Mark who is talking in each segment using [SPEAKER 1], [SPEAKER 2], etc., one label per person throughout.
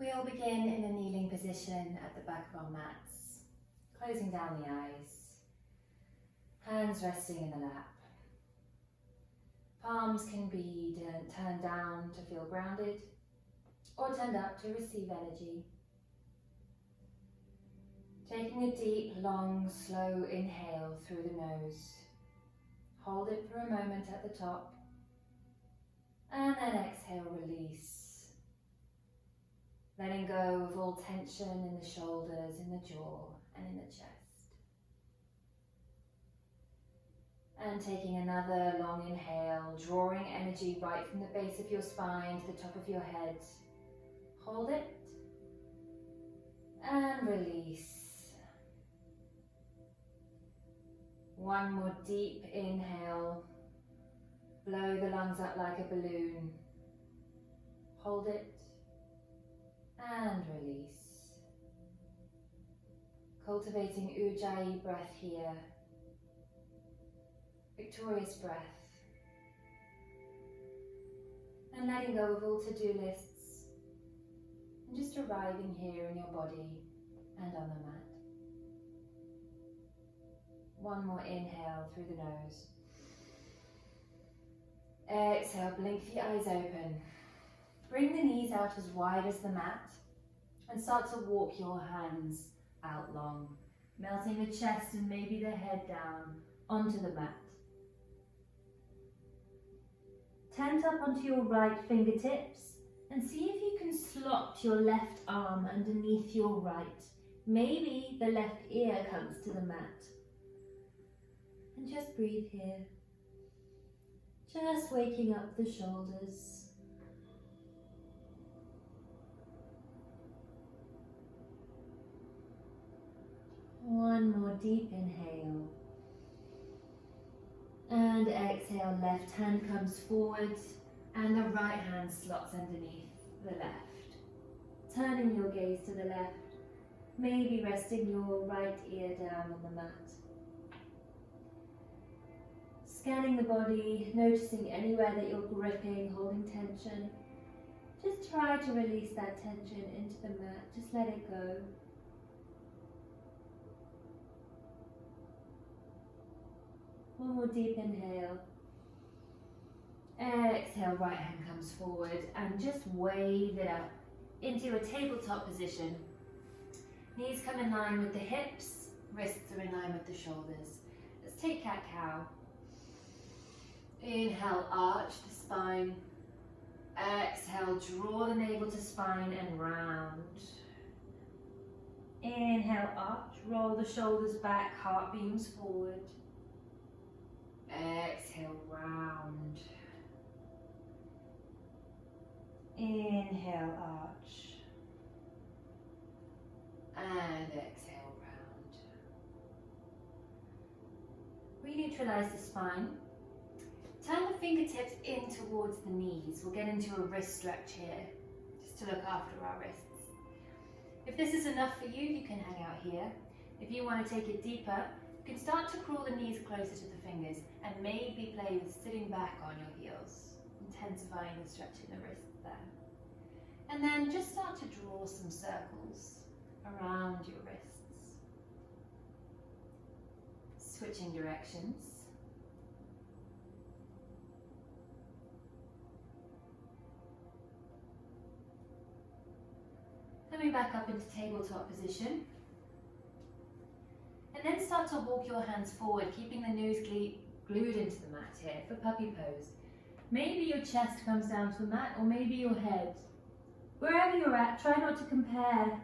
[SPEAKER 1] We'll begin in a kneeling position at the back of our mats, closing down the eyes, hands resting in the lap. Palms can be turned down to feel grounded or turned up to receive energy. Taking a deep, long, slow inhale through the nose. Hold it for a moment at the top, and then exhale, release. Letting go of all tension in the shoulders, in the jaw, and in the chest. And taking another long inhale, drawing energy right from the base of your spine to the top of your head. Hold it, and release. One more deep inhale. Blow the lungs up like a balloon. Hold it and release. Cultivating Ujjayi breath here. Victorious breath. And letting go of all to-do lists. And just arriving here in your body and on the mat. One more inhale through the nose. Exhale, blink the eyes open. Bring the knees out as wide as the mat and start to walk your hands out long, melting the chest and maybe the head down onto the mat. Tent up onto your right fingertips and see if you can slot your left arm underneath your right. Maybe the left ear comes to the mat. And just breathe here. Just waking up the shoulders. One more deep inhale. And exhale, left hand comes forward and the right hand slots underneath the left. Turning your gaze to the left, maybe resting your right ear down on the mat. Scanning the body, noticing anywhere that you're gripping, holding tension. Just try to release that tension into the mat. Just let it go. One more deep inhale. Exhale, right hand comes forward and just wave it up into a tabletop position. Knees come in line with the hips, wrists are in line with the shoulders. Let's take cat-cow. Inhale, arch the spine. Exhale, draw the navel to spine and round. Inhale, arch, roll the shoulders back, heart beams forward. Exhale, round. Inhale, arch. And exhale, round. Re-neutralize the spine. Turn the fingertips in towards the knees. We'll get into a wrist stretch here, just to look after our wrists. If this is enough for you, you can hang out here. If you want to take it deeper, you can start to crawl the knees closer to the fingers and maybe play with sitting back on your heels, intensifying the stretch in the wrists there. And then just start to draw some circles around your wrists. Switching directions. Coming back up into tabletop position. And then start to walk your hands forward, keeping the nose glued into the mat here for puppy pose. Maybe your chest comes down to the mat, or maybe your head. Wherever you're at, try not to compare.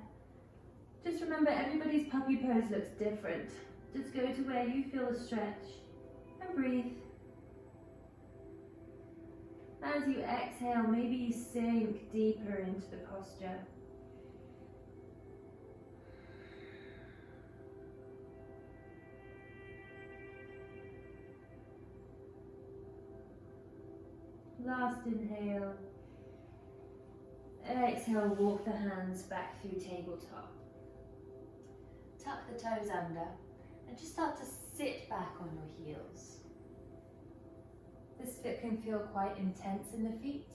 [SPEAKER 1] Just remember, everybody's puppy pose looks different. Just go to where you feel a stretch and breathe. As you exhale, maybe you sink deeper into the posture. Last inhale. Exhale, walk the hands back through tabletop. Tuck the toes under and just start to sit back on your heels. This fit can feel quite intense in the feet,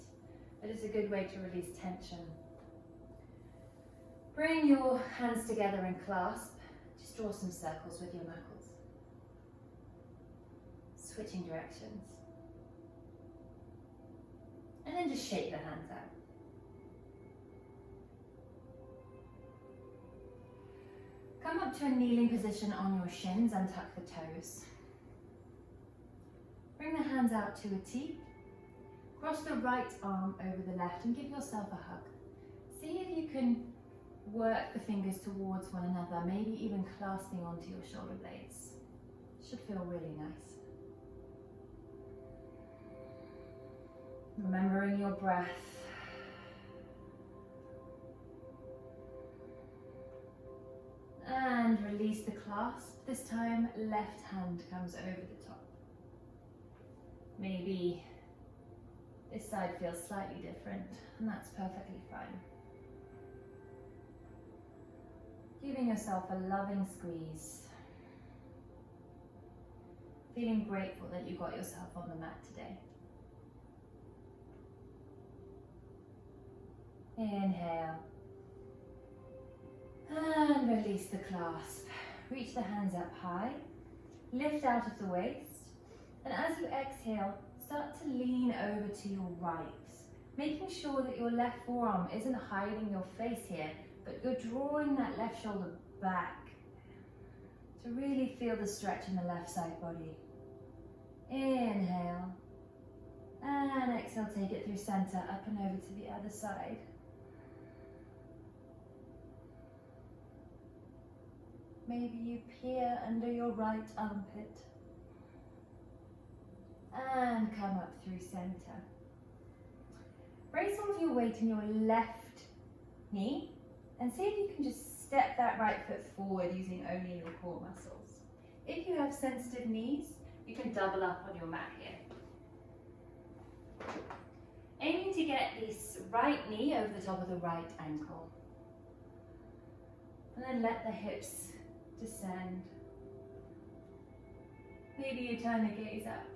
[SPEAKER 1] but it's a good way to release tension. Bring your hands together and clasp. Just draw some circles with your knuckles. Switching directions. And then just shake the hands out. Come up to a kneeling position on your shins and tuck the toes. Bring the hands out to a T. Cross the right arm over the left and give yourself a hug. See if you can work the fingers towards one another, maybe even clasping onto your shoulder blades. Should feel really nice. Remembering your breath. And release the clasp. This time, left hand comes over the top. Maybe this side feels slightly different, and that's perfectly fine. Giving yourself a loving squeeze. Feeling grateful that you got yourself on the mat today. Inhale. And release the clasp. Reach the hands up high. Lift out of the waist. And as you exhale, start to lean over to your right. Making sure that your left forearm isn't hiding your face here, but you're drawing that left shoulder back to really feel the stretch in the left side body. Inhale. And exhale, take it through center, up and over to the other side. Maybe you peer under your right armpit. And come up through center. Brace some of your weight in your left knee and see if you can just step that right foot forward using only your core muscles. If you have sensitive knees, you can double up on your mat here. Aiming to get this right knee over the top of the right ankle. And then let the hips descend. Maybe you turn the gaze up.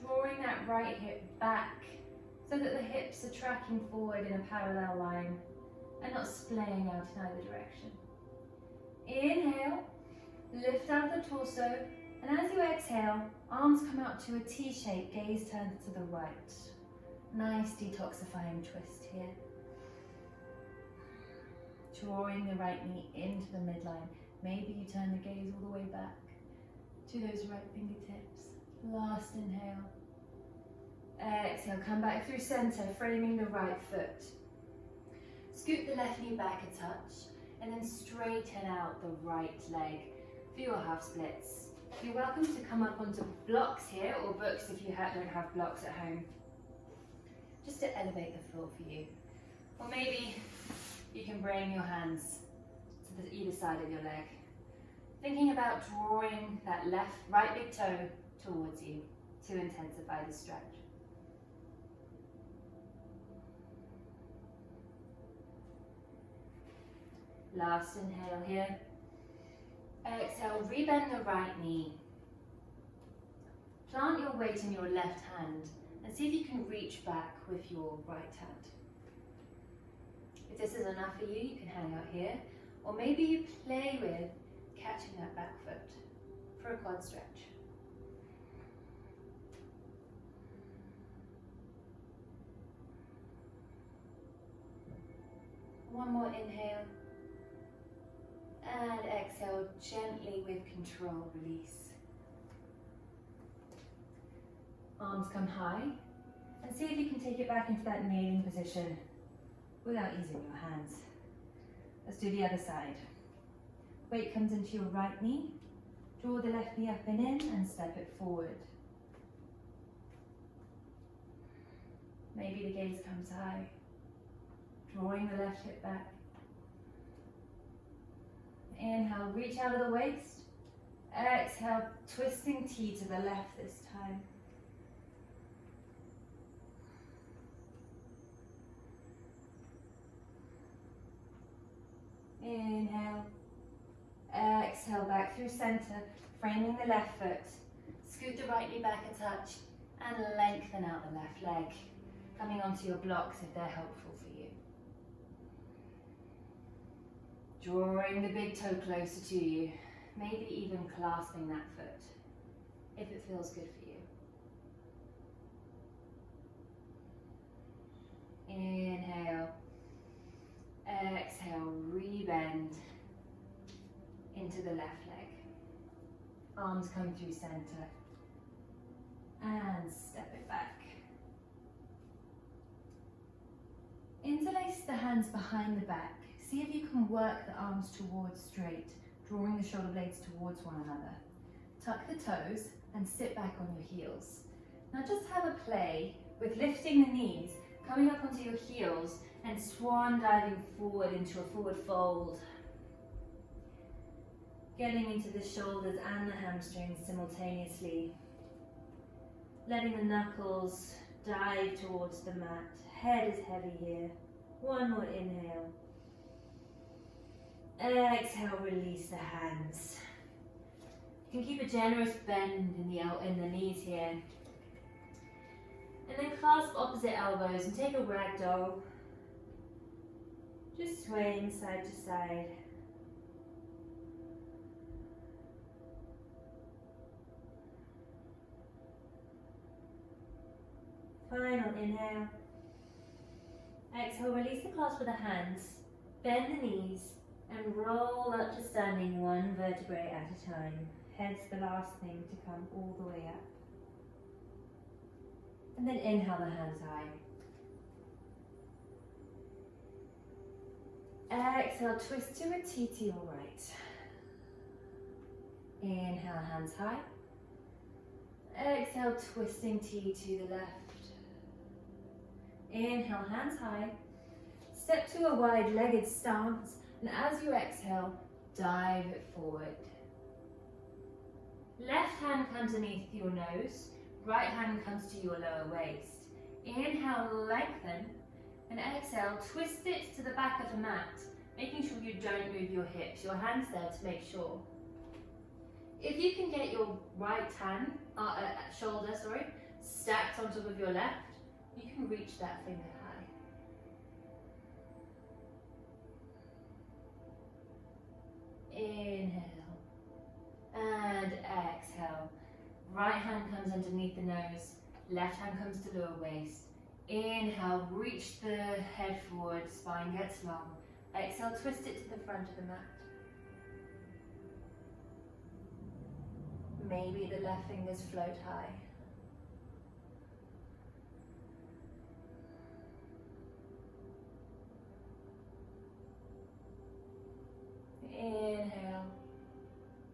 [SPEAKER 1] Drawing that right hip back so that the hips are tracking forward in a parallel line and not splaying out in either direction. Inhale, lift out the torso, and as you exhale, arms come out to a T shape, gaze turns to the right. Nice detoxifying twist here. Drawing the right knee into the midline. Maybe you turn the gaze all the way back to those right fingertips. Last inhale. Exhale, come back through center, framing the right foot. Scoot the left knee back a touch, and then straighten out the right leg for your half splits. You're welcome to come up onto blocks here, or books if you don't have blocks at home, just to elevate the floor for you. Or maybe you can bring your hands to either side of your leg. Thinking about drawing that right big toe towards you to intensify the stretch. Last inhale here. Exhale, rebend the right knee. Plant your weight in your left hand and see if you can reach back with your right hand. If this is enough for you, you can hang out here, or maybe you play with catching that back foot for a quad stretch. One more inhale. And exhale, gently with control, release. Arms come high, and see if you can take it back into that kneeling position without using your hands. Let's do the other side. Weight comes into your right knee. Draw the left knee up and in and step it forward. Maybe the gaze comes high. Drawing the left hip back. Inhale, reach out of the waist. Exhale, twisting T to the left this time. Inhale. Exhale, back through center, framing the left foot. Scoot the right knee back a touch and lengthen out the left leg, coming onto your blocks if they're helpful for you. Drawing the big toe closer to you, maybe even clasping that foot, if it feels good for you. Inhale, exhale, rebend into the left leg. Arms come through center, and step it back. Interlace the hands behind the back. See if you can work the arms towards straight, drawing the shoulder blades towards one another. Tuck the toes and sit back on your heels. Now just have a play with lifting the knees, coming up onto your heels and swan diving forward into a forward fold. Getting into the shoulders and the hamstrings simultaneously. Letting the knuckles dive towards the mat. Head is heavy here. One more inhale. Exhale, release the hands. You can keep a generous bend in the knees here. And then clasp opposite elbows and take a ragdoll. Just swaying side to side. Final inhale. Exhale, release the clasp with the hands. Bend the knees and roll up to standing one vertebrae at a time. Head's the last thing to come all the way up. And then inhale the hands high. Exhale, twist to a T to your right. Inhale, hands high. Exhale, twisting T to the left. Inhale, hands high. Step to a wide-legged stance, and as you exhale, dive it forward. Left hand comes underneath your nose, right hand comes to your lower waist. Inhale, lengthen, and exhale, twist it to the back of the mat, making sure you don't move your hips. Your hand's there to make sure. If you can get your right hand, shoulder, stacked on top of your left, you can reach that finger high. Inhale and exhale. Right hand comes underneath the nose, left hand comes to lower waist. Inhale, reach the head forward, spine gets long. Exhale, twist it to the front of the mat. Maybe the left fingers float high. Inhale,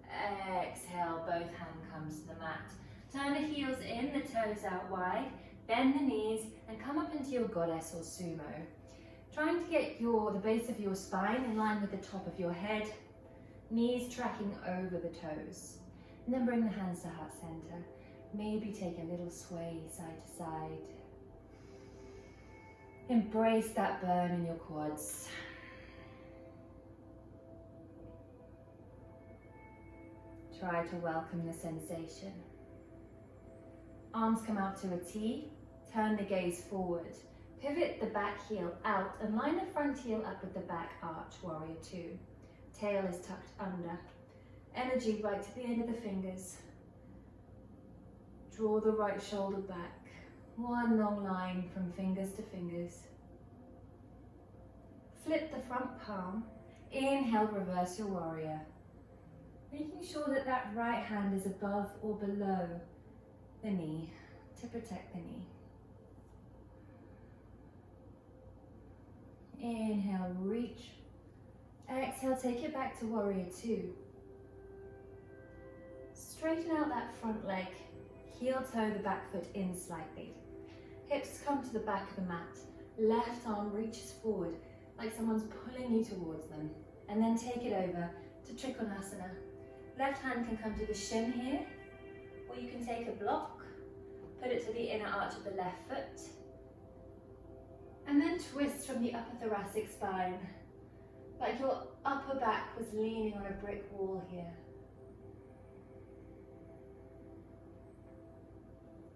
[SPEAKER 1] exhale, both hand comes to the mat. Turn the heels in, the toes out wide, bend the knees and come up into your goddess or sumo. Trying to get the base of your spine in line with the top of your head, knees tracking over the toes. And then bring the hands to heart center. Maybe take a little sway side to side. Embrace that burn in your quads. Try to welcome the sensation. Arms come out to a T, turn the gaze forward. Pivot the back heel out and line the front heel up with the back arch, warrior two. Tail is tucked under. Energy right to the end of the fingers. Draw the right shoulder back. One long line from fingers to fingers. Flip the front palm. Inhale, reverse your warrior. Making sure that that right hand is above or below the knee to protect the knee. Inhale, reach. Exhale, take it back to warrior two. Straighten out that front leg. Heel toe the back foot in slightly. Hips come to the back of the mat. Left arm reaches forward like someone's pulling you towards them. And then take it over to Trikonasana. Left hand can come to the shin here, or you can take a block, put it to the inner arch of the left foot, and then twist from the upper thoracic spine, like your upper back was leaning on a brick wall here.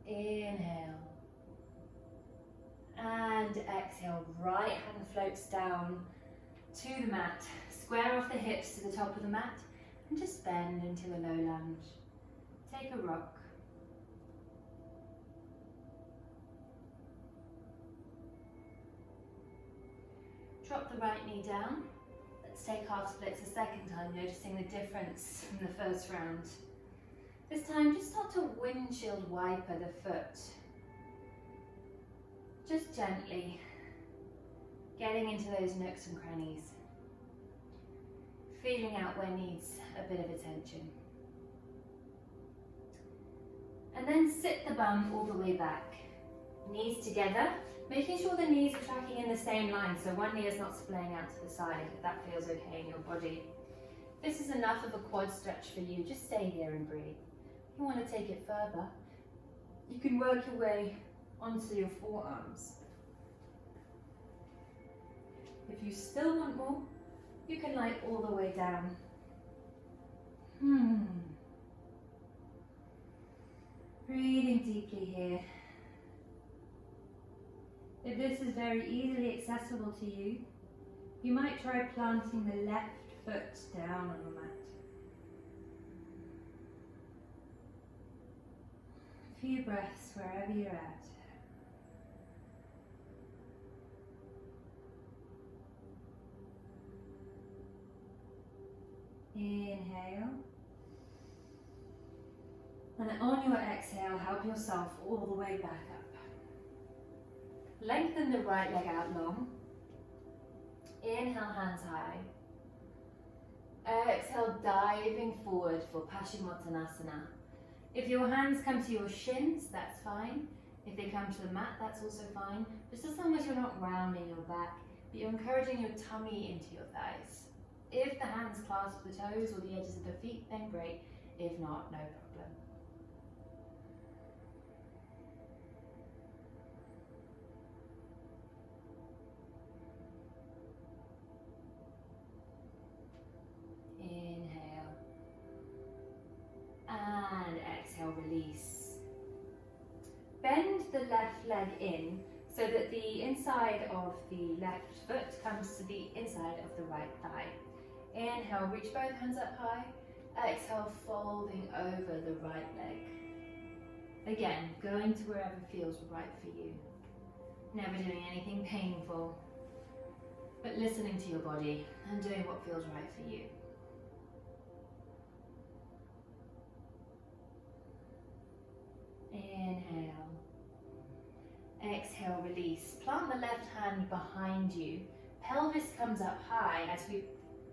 [SPEAKER 1] Inhale, and exhale, right hand floats down, to the mat. Square off the hips to the top of the mat and just bend into a low lunge. Take a rock. Drop the right knee down. Let's take half splits a second time, noticing the difference from the first round. This time, just start to windshield wiper the foot. Just gently getting into those nooks and crannies. Feeling out where needs a bit of attention. And then sit the bum all the way back. Knees together, making sure the knees are tracking in the same line, so one knee is not splaying out to the side, if that feels okay in your body. If this is enough of a quad stretch for you, just stay here and breathe. If you want to take it further, you can work your way onto your forearms. If you still want more, you can lie all the way down. Breathing deeply here. If this is very easily accessible to you, you might try planting the left foot down on the mat. A few breaths wherever you're at. Inhale. And on your exhale, help yourself all the way back up. Lengthen the right leg out long. Inhale, hands high. Exhale, diving forward for Paschimottanasana. If your hands come to your shins, that's fine. If they come to the mat, that's also fine. Just as long as you're not rounding your back, but you're encouraging your tummy into your thighs. If the hands clasp the toes or the edges of the feet, then great. If not, no problem. Inhale. And exhale, release. Bend the left leg in so that the inside of the left foot comes to the inside of the right thigh. Inhale, reach both hands up high. Exhale, folding over the right leg. Again, going to wherever feels right for you. Never doing anything painful, but listening to your body and doing what feels right for you. Inhale. Exhale, release. Plant the left hand behind you. Pelvis comes up high as we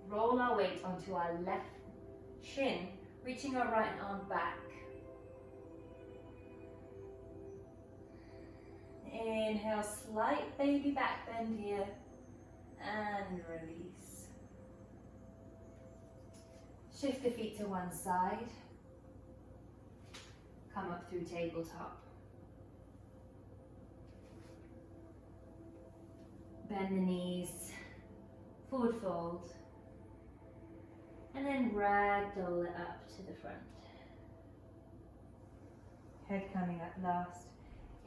[SPEAKER 1] roll our weight onto our left shin, reaching our right arm back. Inhale, slight baby back bend here, and release. Shift the feet to one side. Come up through tabletop. Bend the knees, forward fold. And then ragdoll it up to the front. Head coming up last.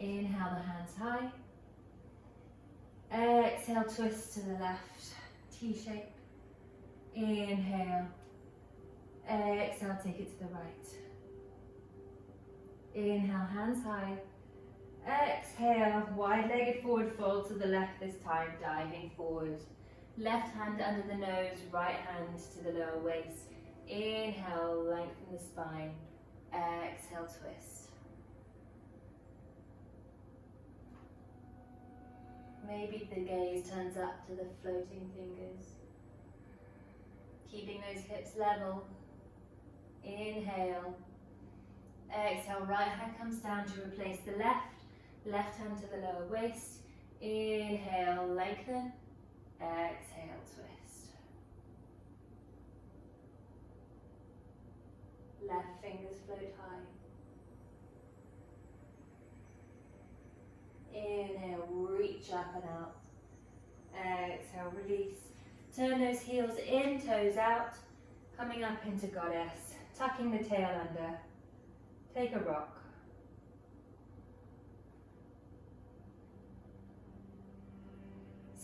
[SPEAKER 1] Inhale the hands high. Exhale, twist to the left. T-shape. Inhale. Exhale, take it to the right. Inhale, hands high. Exhale, wide-legged forward fold to the left this time, diving forward. Left hand under the nose, right hand to the lower waist. Inhale, lengthen the spine. Exhale, twist. Maybe the gaze turns up to the floating fingers. Keeping those hips level. Inhale. Exhale, right hand comes down to replace the left. Left hand to the lower waist. Inhale, lengthen. Exhale, twist. Left fingers float high. Inhale, reach up and out. Exhale, release. Turn those heels in, toes out. Coming up into goddess. Tucking the tail under. Take a rock.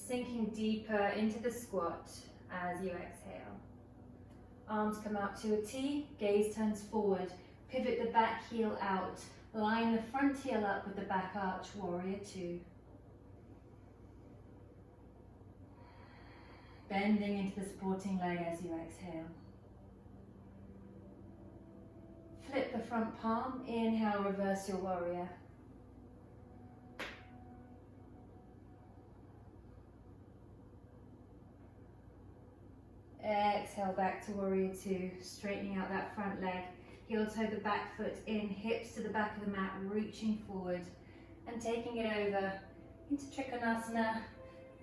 [SPEAKER 1] sinking deeper into the squat as you exhale. Arms come out to a T, gaze turns forward, pivot the back heel out, line the front heel up with the back arch, warrior two. Bending into the supporting leg as you exhale. Flip the front palm, inhale, reverse your warrior. Exhale back to warrior two, straightening out that front leg. Heel toe the back foot in, hips to the back of the mat, reaching forward and taking it over into Trikonasana,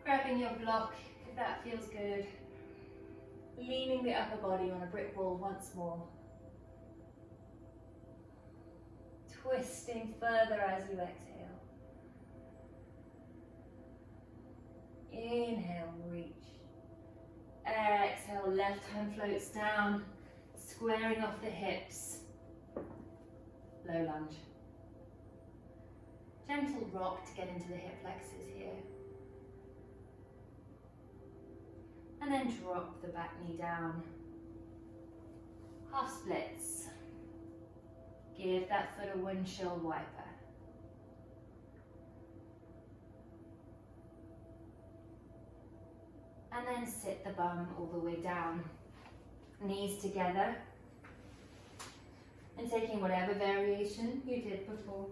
[SPEAKER 1] grabbing your block if that feels good. Leaning the upper body on a brick wall once more. Twisting further as you exhale. Inhale, reach. Exhale, left hand floats down, squaring off the hips. Low lunge. Gentle rock to get into the hip flexors here. And then drop the back knee down. Half splits. Give that foot a windshield wiper. And then sit the bum all the way down. Knees together. And taking whatever variation you did before.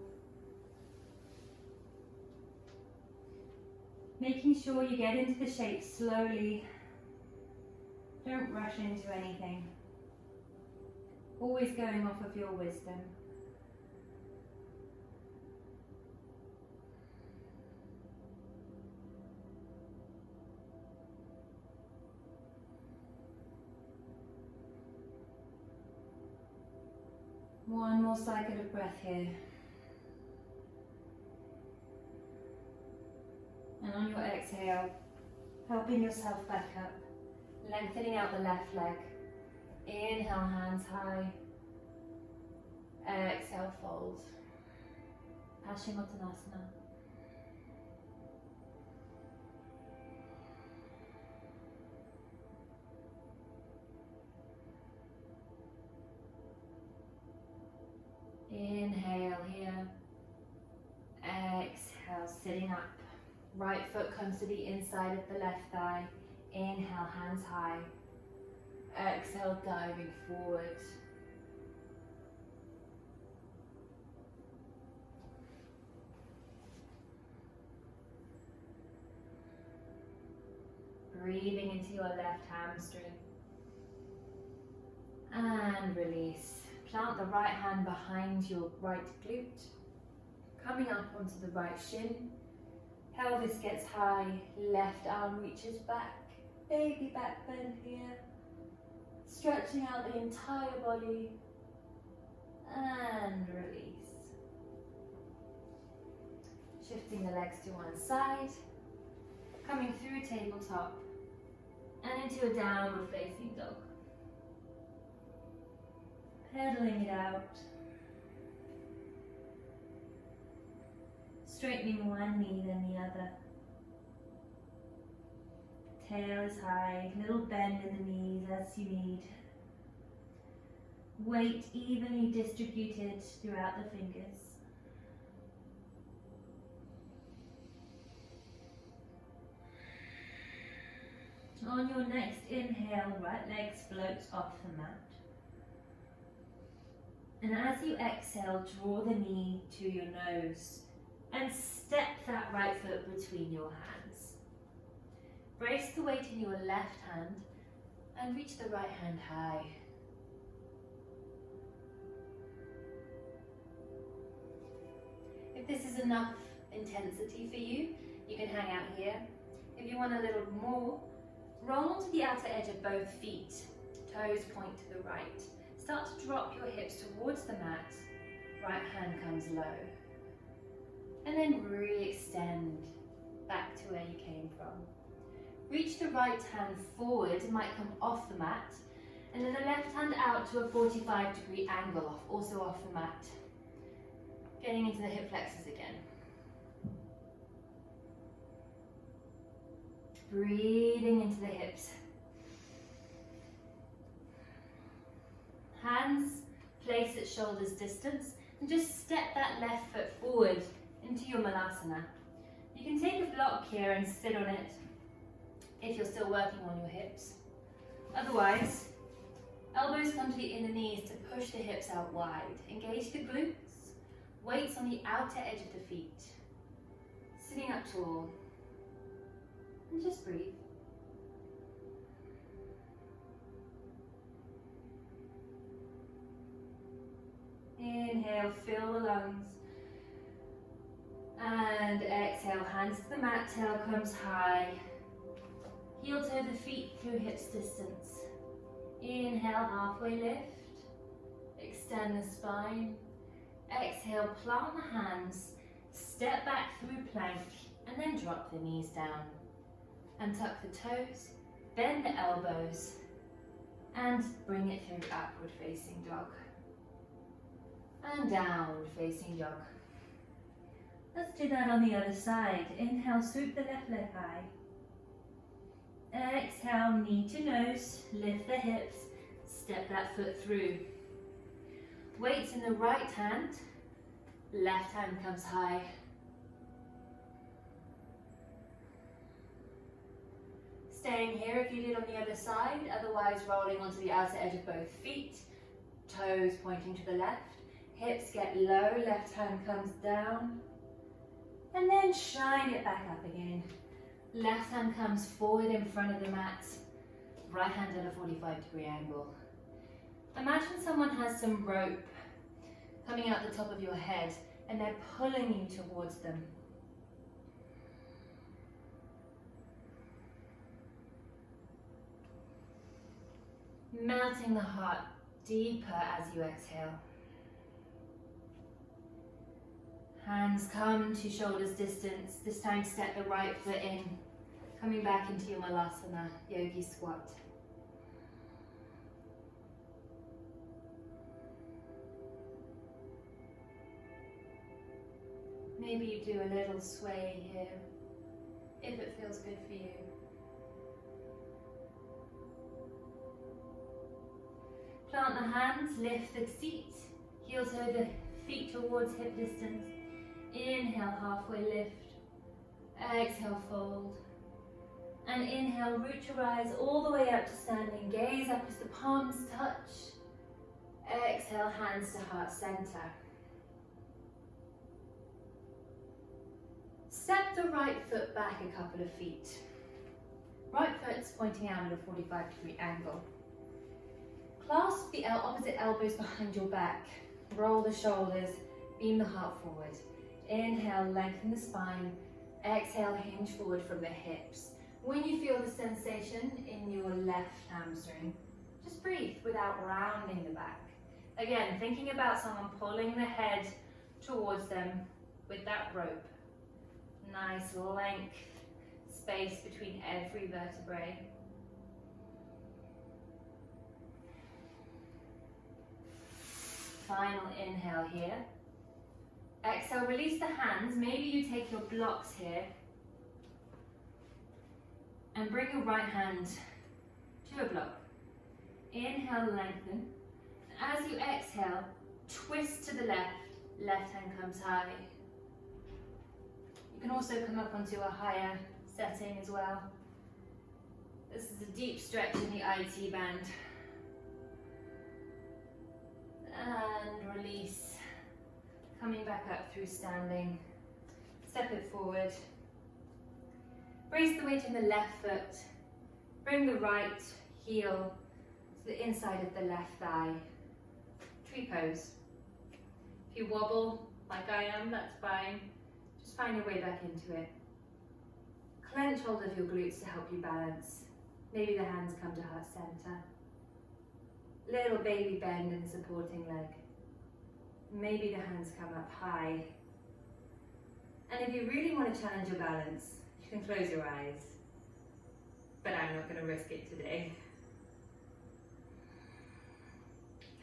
[SPEAKER 1] Making sure you get into the shape slowly. Don't rush into anything. Always going off of your wisdom. One more cycle of breath here. And on your exhale, helping yourself back up, lengthening out the left leg. Inhale, hands high. Exhale, fold. Paschimottanasana. Inhale here. Exhale, sitting up. Right foot comes to the inside of the left thigh. Inhale, hands high. Exhale, diving forward. Breathing into your left hamstring. And release. Plant the right hand behind your right glute. Coming up onto the right shin. Pelvis gets high, left arm reaches back. Baby back bend here. Stretching out the entire body. And release. Shifting the legs to one side. Coming through tabletop. And into a downward facing dog. Pedaling it out. Straightening one knee then the other. Tail is high, little bend in the knees as you need. Weight evenly distributed throughout the fingers. On your next inhale, right leg floats off the mat. And as you exhale, draw the knee to your nose and step that right foot between your hands. Brace the weight in your left hand and reach the right hand high. If this is enough intensity for you, you can hang out here. If you want a little more, roll onto the outer edge of both feet. Toes point to the right. Start to drop your hips towards the mat. Right hand comes low. And then re-extend back to where you came from. Reach the right hand forward, it might come off the mat. And then the left hand out to a 45-degree angle, also off the mat. Getting into the hip flexors again. breathing into the hips. Hands place at shoulders distance and just step that left foot forward into your Malasana. You can take a block here and sit on it if you're still working on your hips. Otherwise, elbows come to the inner knees to push the hips out wide. Engage the glutes, weights on the outer edge of the feet. Sitting up tall. And just breathe. Inhale, fill the lungs. And exhale, hands to the mat, tail comes high. Heel toe the feet through hips distance. Inhale, halfway lift. Extend the spine. Exhale, plant the hands. Step back through plank and then drop the knees down. And tuck the toes, bend the elbows, and bring it through upward facing dog. And downward facing dog. Let's do that on the other side. Inhale, swoop the left leg high. Exhale, knee to nose, lift the hips, step that foot through. Weights in the right hand, left hand comes high. Staying here if you did on the other side, otherwise rolling onto the outer edge of both feet, toes pointing to the left. Hips get low, left hand comes down, and then shine it back up again. Left hand comes forward in front of the mat, right hand at a 45-degree angle. Imagine someone has some rope coming out the top of your head and they're pulling you towards them. Melting the heart deeper as you exhale. Hands come to shoulders distance. This time step the right foot in, coming back into your Malasana, Yogi Squat. Maybe you do a little sway here, if it feels good for you. Plant the hands, lift the seat, heel toe the feet towards hip distance. Inhale, halfway lift. Exhale, fold. And inhale, root your eyes all the way up to standing. Gaze up as the palms touch. Exhale, hands to heart center. Step the right foot back a couple of feet. Right foot's pointing out at a 45-degree angle. Clasp the opposite elbows behind your back. Roll the shoulders, beam the heart forward. Inhale, lengthen the spine. Exhale, hinge forward from the hips. When you feel the sensation in your left hamstring, just breathe without rounding the back. Again, thinking about someone pulling the head towards them with that rope. Nice length, space between every vertebrae. Final inhale here. Exhale, release the hands. Maybe you take your blocks here and bring your right hand to a block. Inhale, lengthen. As you exhale, twist to the left. Left hand comes high. You can also come up onto a higher setting as well. This is a deep stretch in the IT band. And release. Coming back up through standing. Step it forward. Brace the weight in the left foot. Bring the right heel to the inside of the left thigh. Tree pose. If you wobble like I am, that's fine. Just find your way back into it. Clench hold of your glutes to help you balance. Maybe the hands come to heart center. Little baby bend in the supporting leg. Maybe the hands come up high. And if you really want to challenge your balance, you can close your eyes. But I'm not going to risk it today.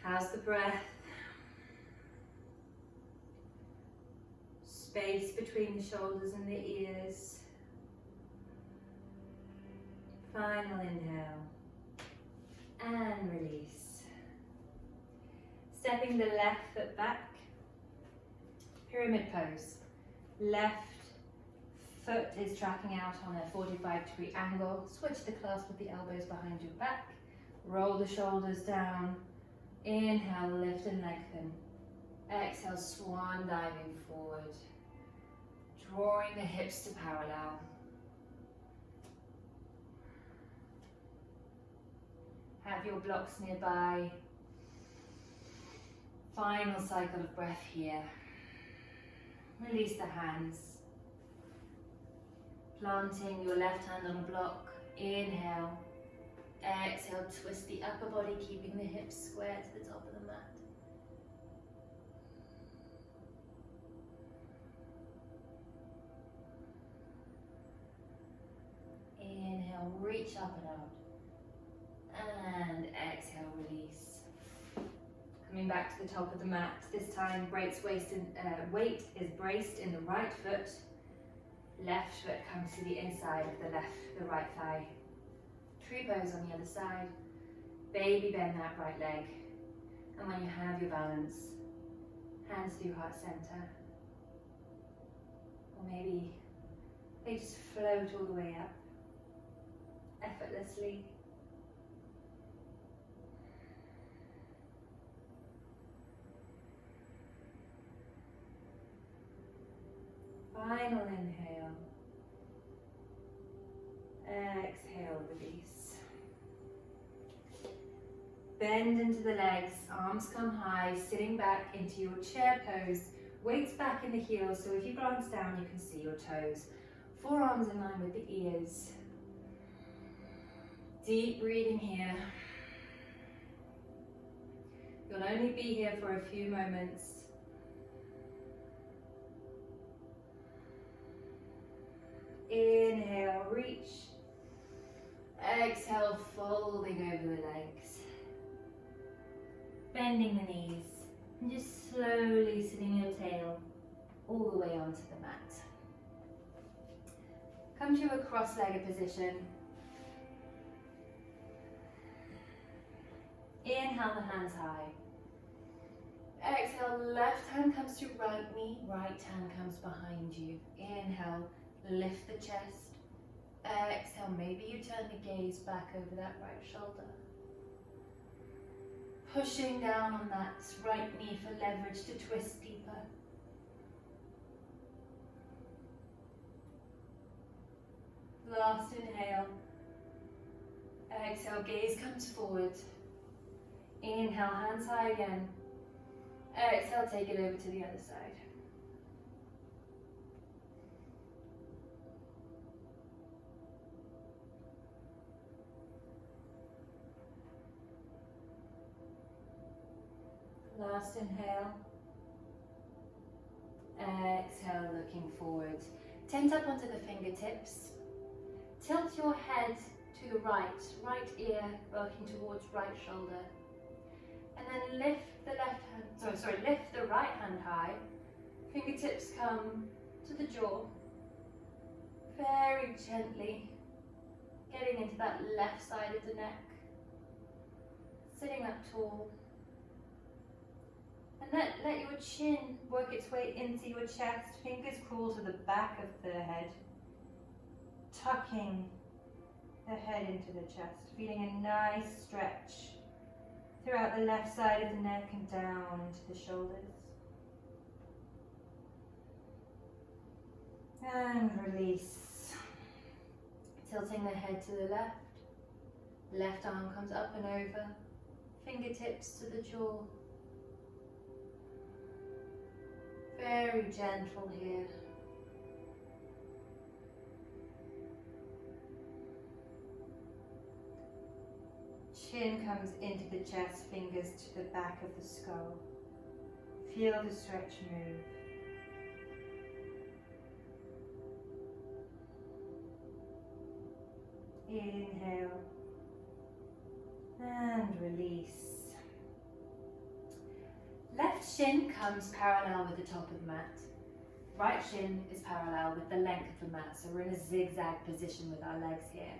[SPEAKER 1] How's the breath? Space between the shoulders and the ears.
[SPEAKER 2] Final inhale. And release. Stepping the left foot back. Pyramid pose. Left foot is tracking out on a 45-degree angle. Switch the clasp with the elbows behind your back. Roll the shoulders down. Inhale, lift and lengthen. Exhale, swan diving forward. Drawing the hips to parallel. Have your blocks nearby. Final cycle of breath here. Release the hands. Planting your left hand on a block. Inhale. Exhale, twist the upper body, keeping the hips square to the top of the mat. Inhale, reach up and out. And exhale, release. Coming back to the top of the mat. This time, weight is braced in the right foot. Left foot comes to the inside of the right thigh. Tree pose on the other side. Baby bend that right leg. And when you have your balance, hands through heart center. Or maybe they just float all the way up, effortlessly. Final inhale. Exhale, release. Bend into the legs, arms come high, sitting back into your chair pose. Weights back in the heels, so if you glance down, you can see your toes. Forearms in line with the ears. Deep breathing here. You'll only be here for a few moments. Inhale, reach. Exhale, folding over the legs. Bending the knees. And just slowly sitting your tail all the way onto the mat. Come to a cross-legged position. Inhale, the hands high. Exhale, left hand comes to right knee, right hand comes behind you. Inhale, lift the chest. Exhale, maybe you turn the gaze back over that right shoulder. Pushing down on that right knee for leverage to twist deeper. Last inhale. Exhale, gaze comes forward. Inhale, hands high again. Exhale, take it over to the other side. Last inhale. Exhale, looking forward. Tent up onto the fingertips. Tilt your head to the right ear working towards right shoulder. And then lift the lift the right hand high. Fingertips come to the jaw. Very gently getting into that left side of the neck. Sitting up tall. And let your chin work its way into your chest. Fingers crawl to the back of the head. Tucking the head into the chest. Feeling a nice stretch throughout the left side of the neck and down to the shoulders. And release. Tilting the head to the left. Left arm comes up and over. Fingertips to the jaw. Very gentle here. Chin comes into the chest, fingers to the back of the skull. Feel the stretch move. Inhale and release. Left shin comes parallel with the top of the mat. Right shin is parallel with the length of the mat, so we're in a zigzag position with our legs here.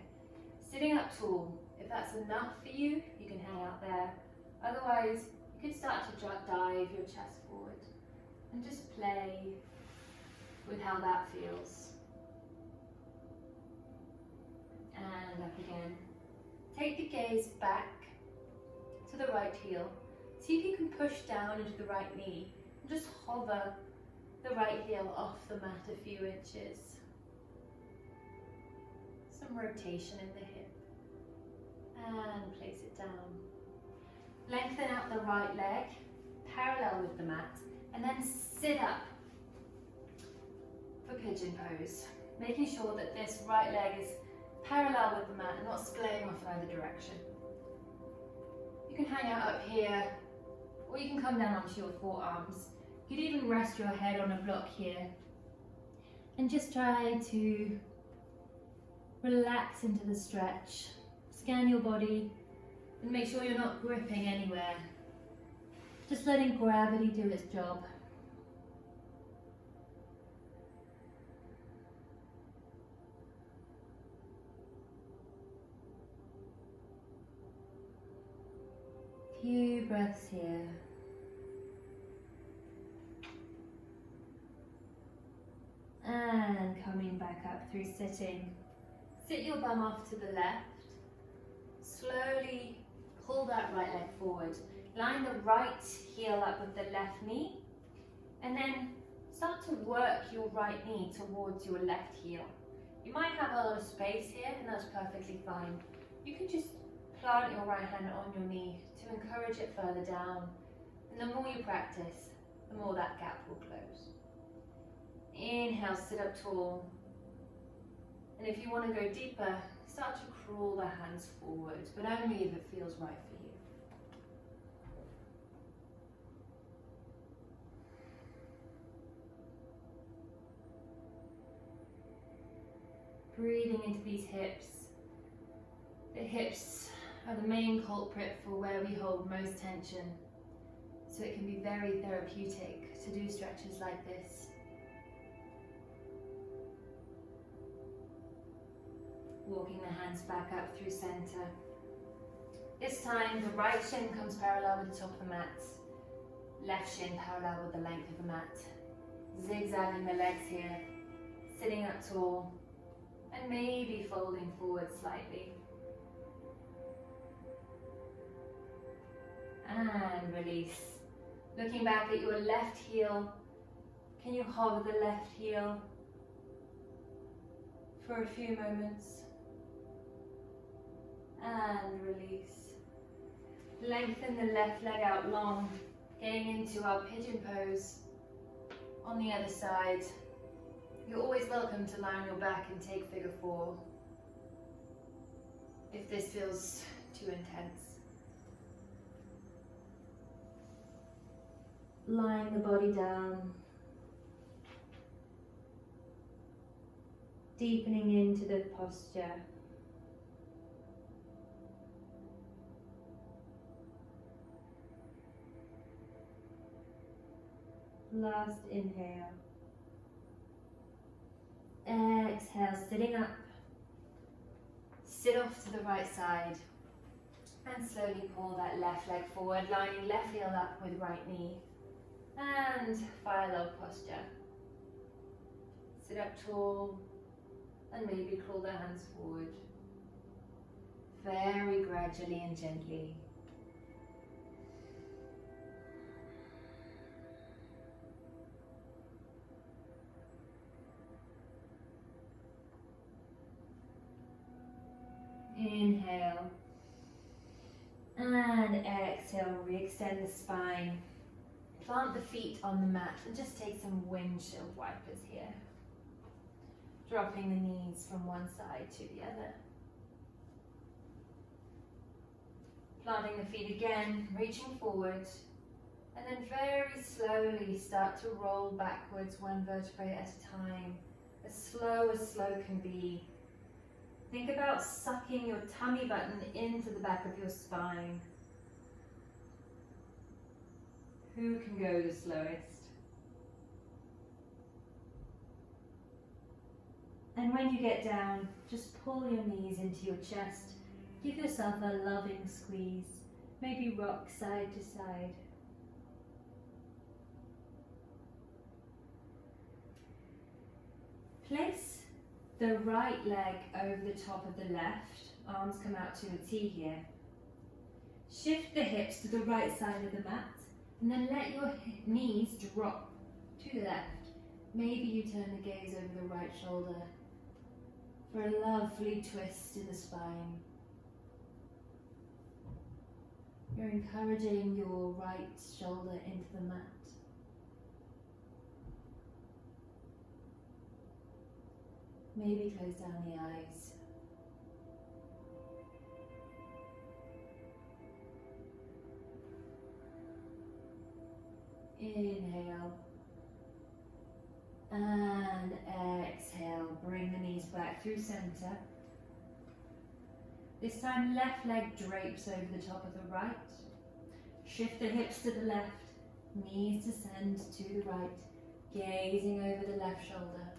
[SPEAKER 1] Sitting up tall. If that's enough for you, you can hang out there. Otherwise, you can start to dive your chest forward and just play with how that feels. And up again. Take the gaze back to the right heel. See if you can push down into the right knee and just hover the right heel off the mat a few inches. Some rotation in the hip. And place it down. Lengthen out the right leg, parallel with the mat, and then sit up for pigeon pose. Making sure that this right leg is parallel with the mat and not splaying off in either direction. You can hang out up here, or you can come down onto your forearms. You could even rest your head on a block here. And just try to relax into the stretch. Scan your body and make sure you're not gripping anywhere. Just letting gravity do its job. Few breaths here. And coming back up through sitting. Sit your bum off to the left. Slowly pull that right leg forward. Line the right heel up with the left knee. And then start to work your right knee towards your left heel. You might have a lot of space here, and that's perfectly fine. You can just plant your right hand on your knee to encourage it further down. And the more you practice, the more that gap will close. Inhale, sit up tall. And if you want to go deeper, start to crawl the hands forward, but only if it feels right for you. Breathing into these hips. The hips are the main culprit for where we hold most tension. So it can be very therapeutic to do stretches like this. Walking the hands back up through center. This time the right shin comes parallel with the top of the mat. Left shin parallel with the length of the mat. Zigzagging the legs here. Sitting up tall. And maybe folding forward slightly. And release. Looking back at your left heel. Can you hover the left heel for a few moments? And release. Lengthen the left leg out long, getting into our pigeon pose on the other side. You're always welcome to lie on your back and take figure 4 if this feels too intense. Lying the body down, deepening into the posture. Last inhale. Exhale, sitting up. Sit off to the right side. And slowly pull that left leg forward, lining left heel up with right knee. And fire log posture. Sit up tall. And maybe crawl the hands forward. Very gradually and gently. Inhale and exhale, re-extend the spine. Plant the feet on the mat and just take some windshield wipers here. Dropping the knees from one side to the other. Planting the feet again, reaching forward. And then very slowly start to roll backwards one vertebrae at a time. As slow can be. Think about sucking your tummy button into the back of your spine. Who can go the slowest?
[SPEAKER 2] And when you get down, just pull your knees into your chest. Give yourself a loving squeeze. Maybe rock side to side. Place the right leg over the top of the left. Arms come out to a T here. Shift the hips to the right side of the mat. And then let your knees drop to the left. Maybe you turn the gaze over the right shoulder for a lovely twist in the spine. You're encouraging your right shoulder into the mat. Maybe close down the eyes. Inhale. And exhale. Bring the knees back through center. This time left leg drapes over the top of the right. Shift the hips to the left. Knees descend to the right. Gazing over the left shoulder.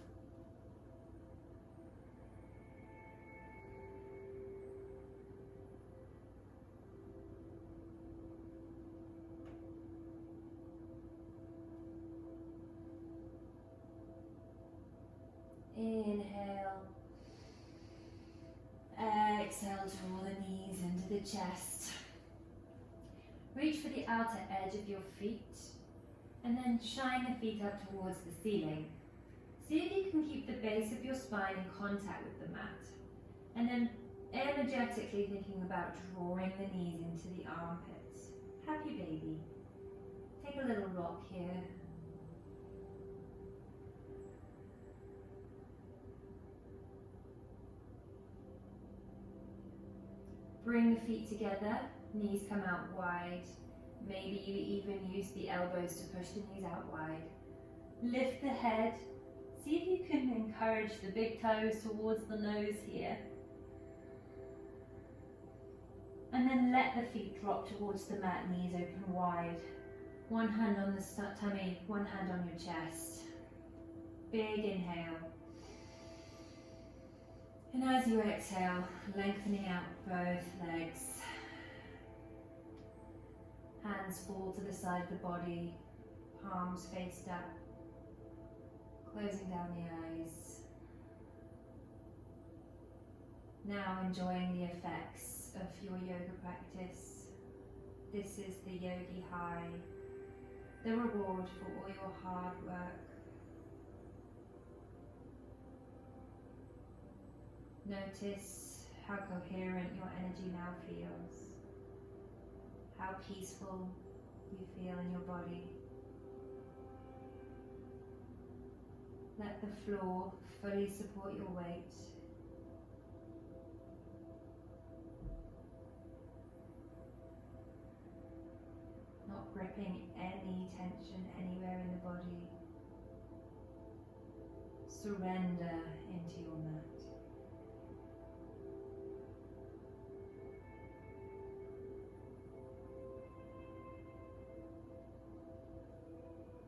[SPEAKER 2] Inhale. Exhale, draw the knees into the chest. Reach for the outer edge of your feet and then shine the feet up towards the ceiling. See if you can keep the base of your spine in contact with the mat. And then energetically thinking about drawing the knees into the armpits. Happy baby. Take a little rock here. Bring the feet together, knees come out wide. Maybe you even use the elbows to push the knees out wide. Lift the head. See if you can encourage the big toes towards the nose here. And then let the feet drop towards the mat, knees open wide. One hand on the tummy, one hand on your chest. Big inhale. And as you exhale, lengthening out both legs. Hands fall to the side of the body, palms faced up. Closing down the eyes. Now enjoying the effects of your yoga practice. This is the yogi high, the reward for all your hard work. Notice how coherent your energy now feels, how peaceful you feel in your body. Let the floor fully support your weight. Not gripping any tension anywhere in the body. Surrender into your mat.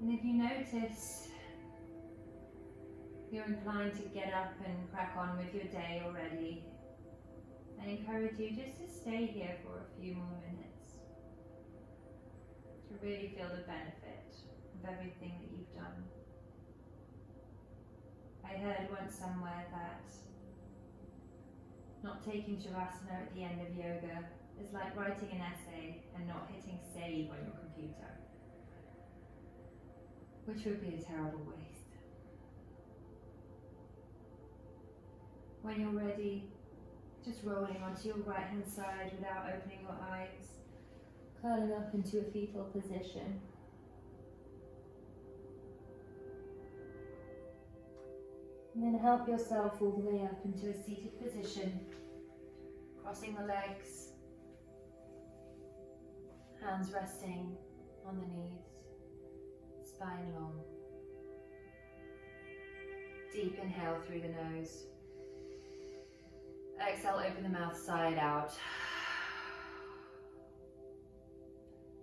[SPEAKER 2] And if you notice you're inclined to get up and crack on with your day already, I encourage you just to stay here for a few more minutes to really feel the benefit of everything that you've done. I heard once somewhere that not taking Shavasana at the end of yoga is like writing an essay and not hitting save on your computer, which would be a terrible waste. When you're ready, just rolling onto your right hand side without opening your eyes, curling up into a fetal position. And then help yourself all the way up into a seated position, crossing the legs, hands resting on the knees, spine long. Deep inhale through the nose. Exhale, open the mouth side out.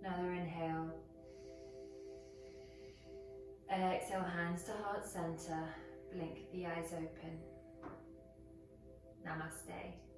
[SPEAKER 2] Another inhale. Exhale, hands to heart center. Blink the eyes open.
[SPEAKER 1] Namaste.